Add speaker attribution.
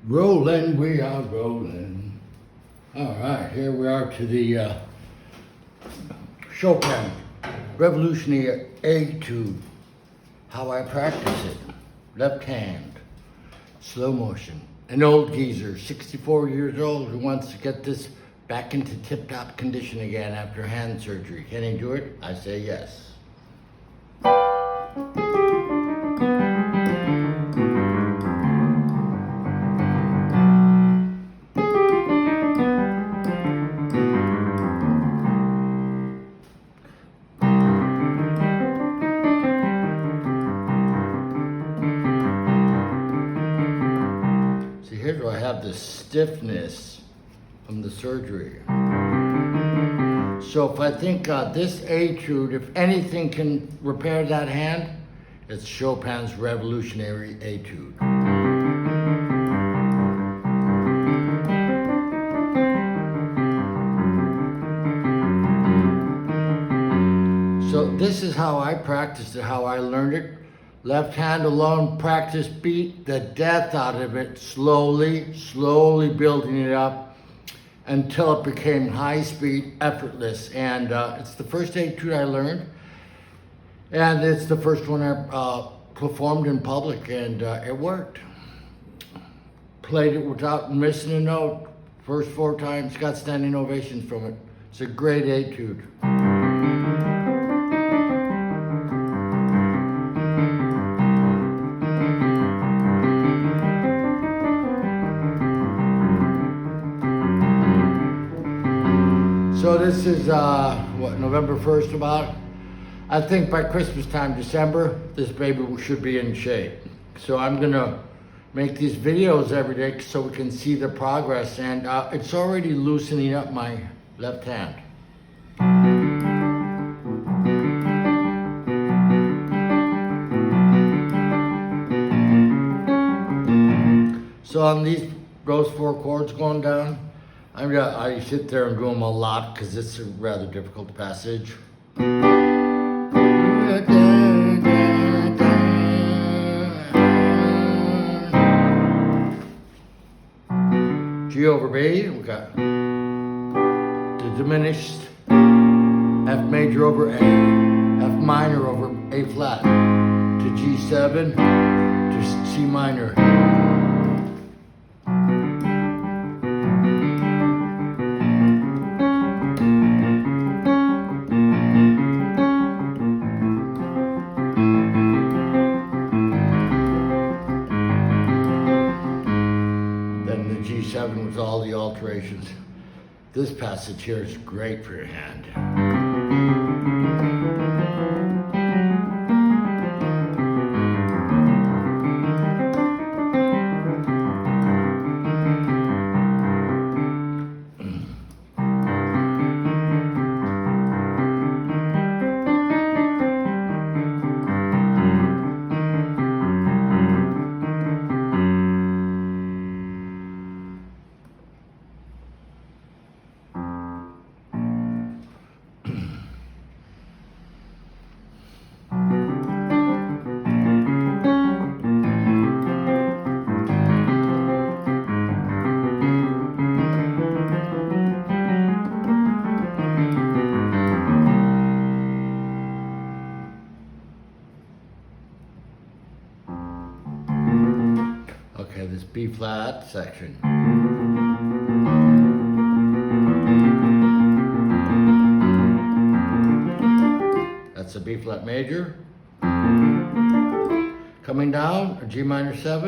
Speaker 1: Rolling, we are rolling. All right, here we are to the Chopin Revolutionary Etude. How I practice it. Left hand, slow motion. An old geezer, 64 years old, who wants to get this back into tip-top condition again after hand surgery. Can he do it? I say yes. Here's where I have the stiffness from the surgery. So if I think this Etude, if anything can repair that hand, it's Chopin's Revolutionary Etude. So this is how I practiced it, how I learned it. Left hand alone, practice, beat the death out of it, slowly building it up until it became high speed, effortless. And it's the first Etude I learned. And it's the first one I performed in public, and it worked. Played it without missing a note. First 4 times, got standing ovations from it. It's a great Etude. So this is, November 1st about? I think by Christmas time, December, this baby should be in shape. So I'm gonna make these videos every day so we can see the progress, and it's already loosening up my left hand. So on those 4 chords going down, I sit there and do them a lot because it's a rather difficult passage. G over B, we got the diminished F major over A, F minor over A flat, to G7, to C minor. G7 with all the alterations. This passage here is great for your hand. Okay, this B flat section. That's a B flat major. Coming down, a G minor 7.